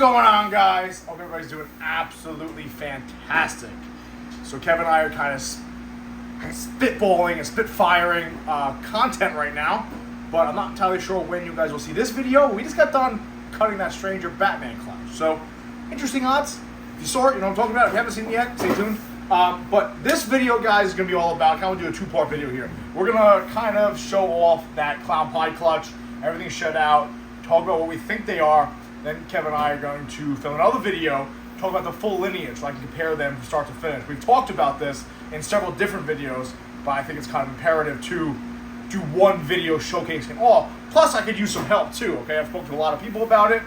going on, guys? Hope everybody's doing absolutely fantastic. So Kevin and I are kind of spitballing and spitfiring content right now, but I'm not entirely sure when you guys will see this video. We just got done cutting that Stranger Batman clutch. So, interesting odds. If you saw it, you know what I'm talking about. If you haven't seen it yet, stay tuned. But this video, guys, is going to be all about, kind of do a two-part video here. We're going to kind of show off that Clown Pie clutch, everything shut out, talk about what we think they are. Then Kevin and I are going to film another video, talk about the full lineage, so I can compare them from start to finish. We've talked about this in several different videos, but I think it's kind of imperative to do one video showcasing all. Plus, I could use some help too, okay? I've spoken to a lot of people about it.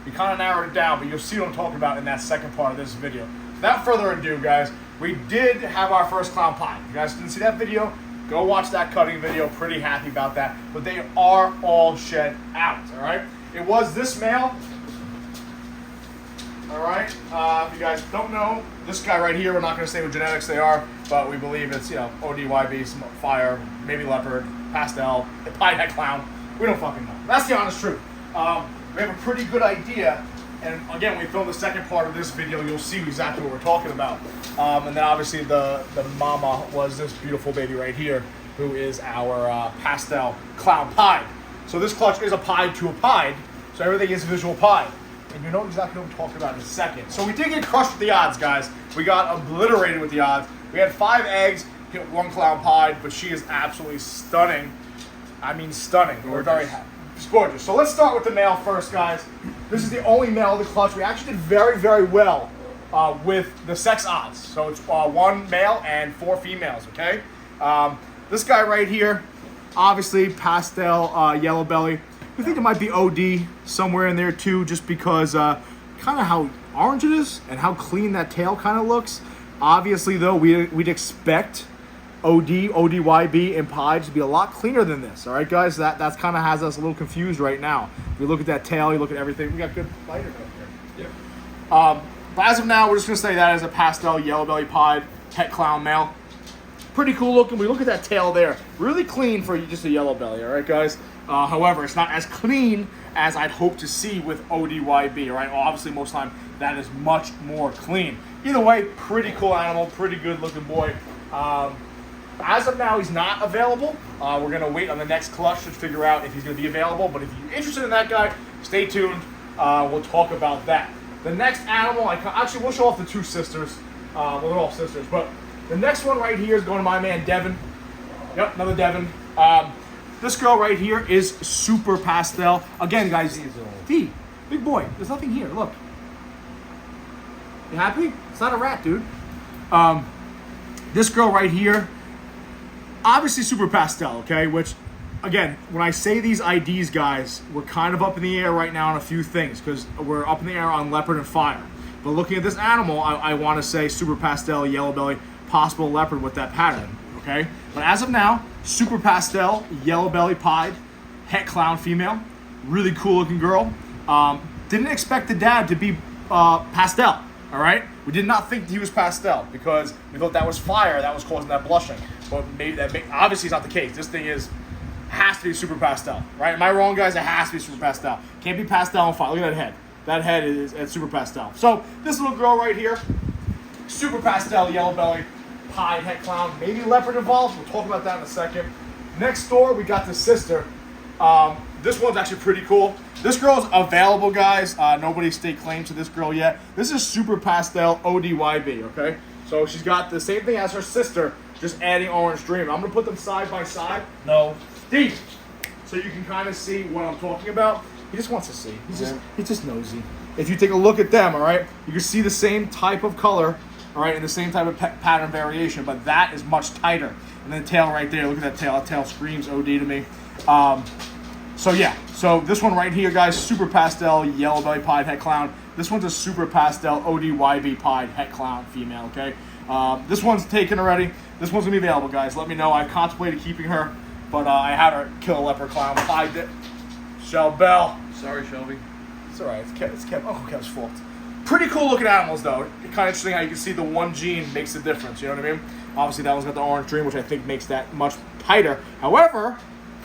We kind of narrowed it down, but you'll see what I'm talking about in that second part of this video. Without further ado, guys, we did have our first Clown Pie. If you guys didn't see that video, go watch that cutting video. Pretty happy about that. But they are all shed out, all right? It was this male. All right, if you guys don't know, this guy right here, we're not going to say what genetics they are, but we believe it's, you know, ODYB, some fire, maybe leopard, pastel, pied head clown. We don't fucking know. That's the honest truth. We have a pretty good idea, and again, when we film the second part of this video, you'll see exactly what we're talking about. And then obviously the mama was this beautiful baby right here, who is our pastel clown pied. So this clutch is a pied to a pied, so everything is visual pied. And you know exactly what I'm talking about in a second. So we did get crushed with the odds, guys. We got obliterated with the odds. We had 5 eggs, hit 1 Clown Pie, but she is absolutely stunning. I mean stunning. Gorgeous. We're very happy. It's gorgeous. So let's start with the male first, guys. This is the only male of the clutch. We actually did very, very well with the sex odds. So it's 1 male and 4 females, okay? This guy right here, obviously pastel yellow belly. We think it might be OD somewhere in there too, just because kind of how orange it is and how clean that tail kind of looks. Obviously, though, we'd expect ODYB, and pied to be a lot cleaner than this. All right, guys, that's kind of has us a little confused right now. If you look at that tail, you look at everything. We got good lighting up here. Yep. But as of now, we're just gonna say that as a pastel yellow belly pied het clown male. Pretty cool looking. We look at that tail there, really clean for just a yellow belly. All right, guys. However, it's not as clean as I'd hope to see with ODYB, all right? Well, obviously, most of the time, that is much more clean. Either way, pretty cool animal, pretty good looking boy. As of now, he's not available. We're going to wait on the next clutch to figure out if he's going to be available. But if you're interested in that guy, stay tuned. We'll talk about that. The next animal, actually, we'll show off the 2 sisters. Well, they're all sisters. But the next one right here is going to my man, Devin. Yep, another Devin. This girl right here is super pastel. Again, guys, D, big boy. There's nothing here. Look. You happy? It's not a rat, dude. This girl right here, obviously super pastel, okay? Which, again, when I say these IDs, guys, we're kind of up in the air right now on a few things because we're up in the air on leopard and fire. But looking at this animal, I want to say super pastel, yellow belly, possible leopard with that pattern, okay? But as of now, super pastel, yellow belly pied, het clown female, really cool looking girl. Didn't expect the dad to be pastel, all right? We did not think he was pastel because we thought that was fire that was causing that blushing. But maybe obviously it's not the case. This thing has to be super pastel, right? Am I wrong, guys? It has to be super pastel. Can't be pastel and fire. Look at that head. That head is super pastel. So this little girl right here, super pastel, yellow belly, pied het clown, maybe leopard involved. We'll talk about that in a second. Next door, we got the sister. This one's actually pretty cool. This girl's available, guys. Nobody staked claim to this girl yet. This is super pastel ODYB, okay? So she's got the same thing as her sister, just adding orange dream. I'm gonna put them side by side. No, deep, so you can kind of see what I'm talking about. He just wants to see. He's just nosy. If you take a look at them, all right, you can see the same type of color, all right, and the same type of pattern variation, but that is much tighter. And then the tail right there, look at that tail. That tail screams OD to me. So yeah, so this one right here, guys, super pastel, yellow belly pied het clown. This one's a super pastel ODYB pied het clown female, okay? This one's taken already. This one's gonna be available, guys. Let me know. I contemplated keeping her, but I had her kill a leopard clown. Pied it. Bell. Sorry, Shelby. It's all right. It's Uncle Kev's fault. Pretty cool looking animals, though. Kind of interesting how you can see the one gene makes a difference. You know what I mean? Obviously, that one's got the orange dream, which I think makes that much tighter. However,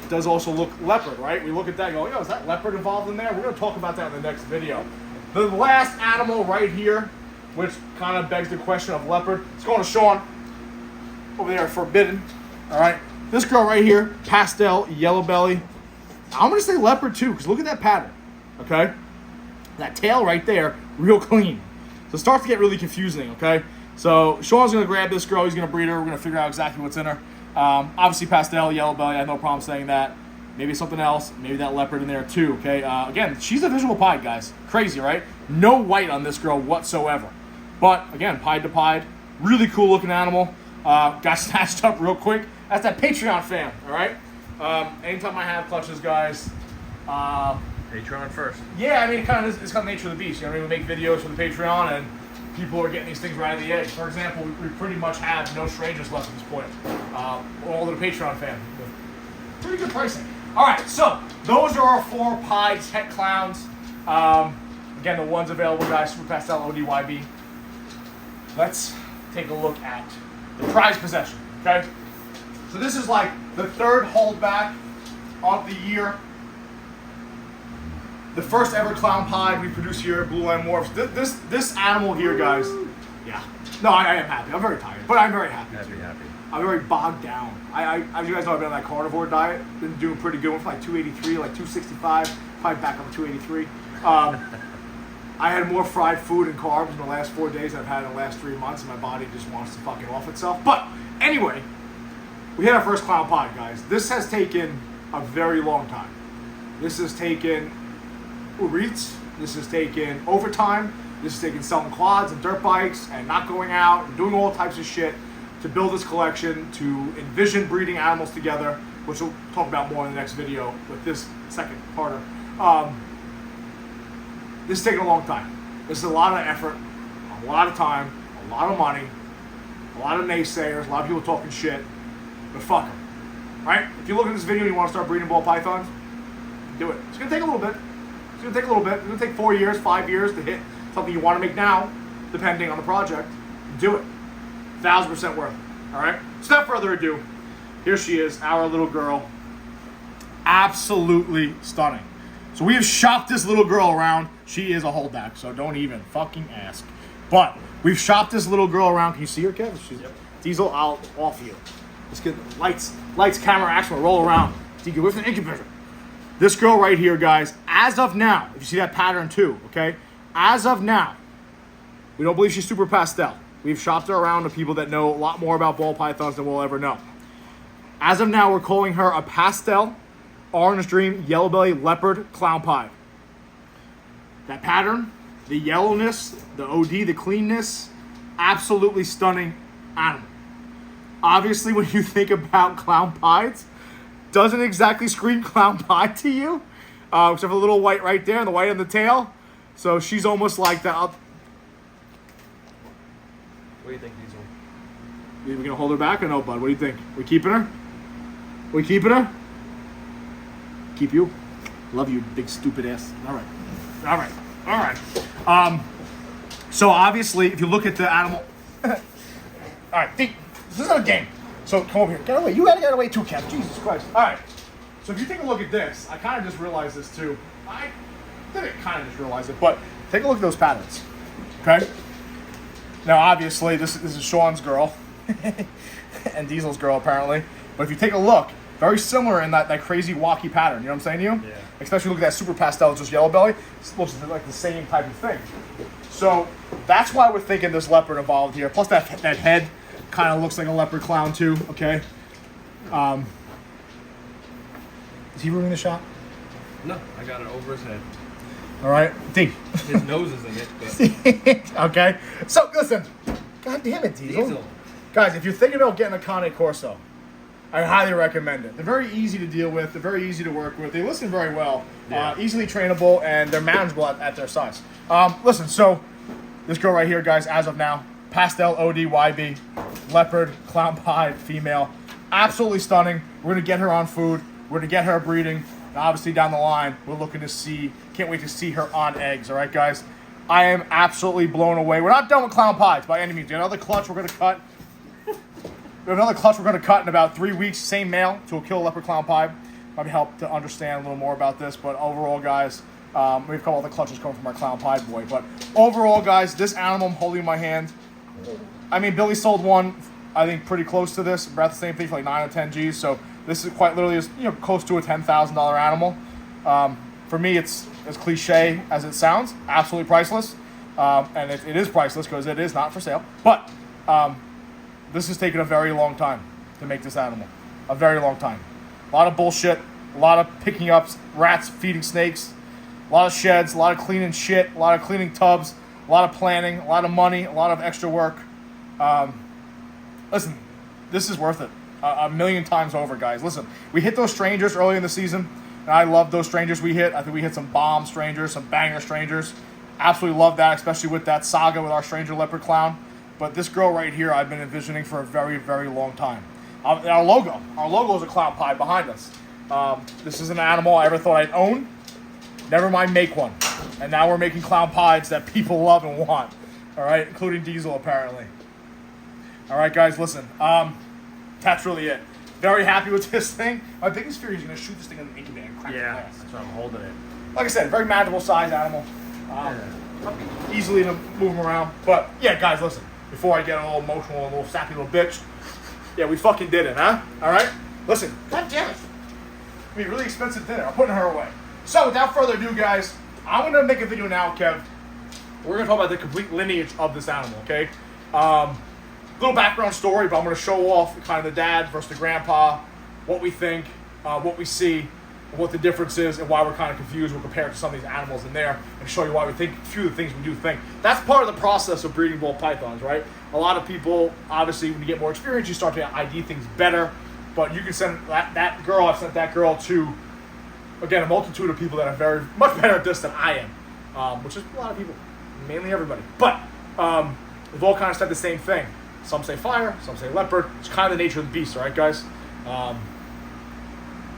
does also look leopard, right? We look at that and go, yo, is that leopard involved in there? We're going to talk about that in the next video. The last animal right here, which kind of begs the question of leopard, it's going to Sean over there, forbidden. All right, this girl right here, pastel yellow belly. I'm going to say leopard too, because look at that pattern. Okay, that tail right there, real clean. So it starts to get really confusing. Okay, so Sean's going to grab this girl. He's going to breed her. We're going to figure out exactly what's in her. Obviously, pastel yellow belly. I have no problem saying that. Maybe something else. Maybe that leopard in there too. Okay. Again, she's a visual pied, guys. Crazy, right? No white on this girl whatsoever. But again, pied to pied. Really cool looking animal. Got snatched up real quick. That's that Patreon fam. All right. Anytime I have clutches, guys. Patreon first. Yeah, I mean, it's kind of nature of the beast. You know, we make videos for the Patreon, and people are getting these things right at the edge. For example, we pretty much have no strangers left at this point. All of the Patreon fam. Pretty good pricing. All right, so those are our 4 pied het clowns. Again, the ones available, guys, Super Pastel ODYB. Let's take a look at the prize possession, okay? So this is like the 3rd holdback of the year. The first ever clown pied we produced here at Blue Line Morphs. This animal here, guys. Yeah. No, I am happy. I'm very tired, but I'm very happy. Happy. I'm very bogged down. As you guys know, I've been on that carnivore diet. Been doing pretty good. Went from like 283, like 265, probably back up to 283. I had more fried food and carbs in the last 4 days than I've had in the last 3 months, and my body just wants to fucking off itself. But anyway, we hit our first clown pod, guys. This has taken a very long time. This has taken Uber Eats. This has taken overtime. This has taken selling quads and dirt bikes and not going out and doing all types of shit to build this collection, to envision breeding animals together, which we'll talk about more in the next video with this second parter. This has taken a long time. This is a lot of effort, a lot of time, a lot of money, a lot of naysayers, a lot of people talking shit, but fuck them. Right? If you look at this video and you want to start breeding ball pythons, do it. It's going to take a little bit. It's going to take a little bit. It's going to take 4 years, 5 years to hit something you want to make now, depending on the project. Do it. 1,000% worth it. All right? Without further ado, here she is, our little girl. Absolutely stunning. So we have shopped this little girl around. She is a holdback, so don't even fucking ask. But we've shopped this little girl around. Can you see her, Kev? She's, yep. Diesel, I'll off you. Let's get lights, camera, action. We'll roll around. You get with an incubator. This girl right here, guys, as of now, if you see that pattern too, okay? As of now, we don't believe she's super pastel. We've shopped her around to people that know a lot more about ball pythons than we'll ever know. As of now, we're calling her a pastel, orange dream, yellow belly, leopard, clown pied. That pattern, the yellowness, the OD, the cleanness, absolutely stunning animal. Obviously, when you think about clown pieds, doesn't exactly scream clown pied to you, except for the little white right there and the white on the tail. So she's almost like that. What do you think, Diesel? Are we gonna hold her back or no, bud? What do you think? We keeping her? We keeping her? Keep you? Love you, big stupid ass. All right. So obviously, if you look at the animal, all right, this is not a game. So come over here. Get away. You gotta get away too, Kev. Jesus Christ. All right. So if you take a look at this, I kind of just realized this too. I didn't kind of just realize it, but take a look at those patterns. Okay. Now, obviously, this is Sean's girl and Diesel's girl apparently. But if you take a look, very similar in that crazy walkie pattern. You know what I'm saying to you? Yeah. Especially look at that super pastel, just yellow belly. It looks like the same type of thing. So that's why we're thinking this leopard involved here. Plus that head kind of looks like a leopard clown too. Okay. Is he ruining the shot? No, I got it over his head. All right, D. His nose is in it. But... okay. So listen. God damn it, Diesel. Guys, if you're thinking about getting a Cane Corso, I highly recommend it. They're very easy to deal with. They're very easy to work with. They listen very well. Yeah. Easily trainable, and they're manageable at their size. Listen, so this girl right here, guys, as of now, pastel ODYB, leopard, clown pied, female. Absolutely stunning. We're going to get her on food. We're going to get her breeding. And obviously, down the line, we're looking to see, can't wait to see her on eggs. All right, guys? I am absolutely blown away. We're not done with clown pies by any means. We have another clutch we're going to cut. In about 3 weeks. Same male to a kill leopard clown pie. Probably help to understand a little more about this. But overall, guys, We have a couple other clutches coming from our Clown Pied boy. But overall, guys, this animal I'm holding in my hand. I mean, Billy sold one, I think, pretty close to this. About the same thing for like 9 or 10 G's. So this is quite literally, close to a $10,000 animal. For me, it's as cliche as it sounds. Absolutely priceless. And it is priceless because it is not for sale. But this has taken a very long time to make this animal. A very long time. A lot of bullshit. A lot of picking up rats, feeding snakes. A lot of sheds. A lot of cleaning shit. A lot of cleaning tubs. A lot of planning. A lot of money. A lot of extra work. Listen, this is worth it. A million times over, guys. Listen, we hit those strangers early in the season. And I love those strangers we hit. I think we hit some bomb strangers, some banger strangers. Absolutely love that, especially with that saga with our stranger leopard clown. But this girl right here, I've been envisioning for a very, very long time. Our logo is a Clown Pied behind us. This is an animal I ever thought I'd own. Never mind make one. And now we're making Clown Pieds that people love and want. All right, including Diesel apparently. All right, guys, listen. That's really it. Very happy with this thing. My biggest fear is going to shoot this thing in the incubator and crack the glass. That's why I'm holding it. Like I said, very manageable size animal. Easily to move them around. But yeah, guys, listen. Before I get a little emotional, a little sappy little bitch. Yeah, we fucking did it, huh? All right? Listen. God damn it. I mean, really expensive dinner. I'm putting her away. So without further ado, guys, I'm going to make a video now, Kev. We're going to talk about the complete lineage of this animal, okay? Little background story, but I'm going to show off kind of the dad versus the grandpa, what we think, what we see, what the difference is, and why we're kind of confused when compared to some of these animals in there, and show you why we think a few of the things we do think. That's part of the process of breeding ball pythons, right? A lot of people, obviously, when you get more experience, you start to ID things better, but you can send that girl, I've sent that girl to, again, a multitude of people that are very much better at this than I am, which is a lot of people, mainly everybody. But we've all kind of said the same thing. Some say fire, some say leopard. It's kind of the nature of the beast, all right, guys?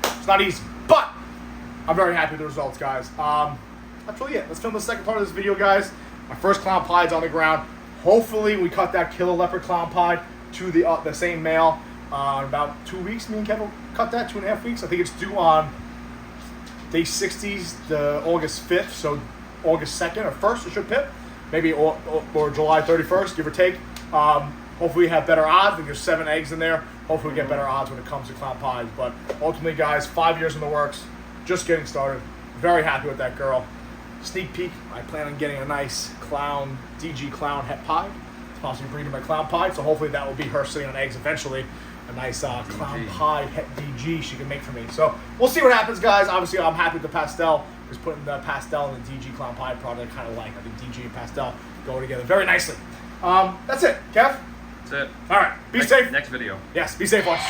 It's not easy, but I'm very happy with the results, guys. That's really it. Let's film the second part of this video, guys. My first Clown Pied's on the ground. Hopefully, we cut that killer leopard Clown Pied to the same male in about 2 weeks. Me and Kevin will cut that, 2.5 weeks. I think it's due on day 60s, the August 5th, so August 2nd or 1st it should pip. Maybe or July 31st, give or take. Hopefully we have better odds. I think there's 7 eggs in there. Hopefully we get better odds when it comes to Clown Pies. But ultimately, guys, 5 years in the works. Just getting started. Very happy with that girl. Sneak peek, I plan on getting a nice clown, DG clown het pie. It's possibly breeding my Clown Pie. So hopefully that will be her sitting on eggs eventually. A nice Clown Pie het DG she can make for me. So we'll see what happens, guys. Obviously, I'm happy with the pastel. Just putting the pastel and the DG Clown Pie product I kind of like. I think DG and pastel go together very nicely. That's it. Kev? That's it. All right. Be safe. Next video. Yes, be safe. Watch.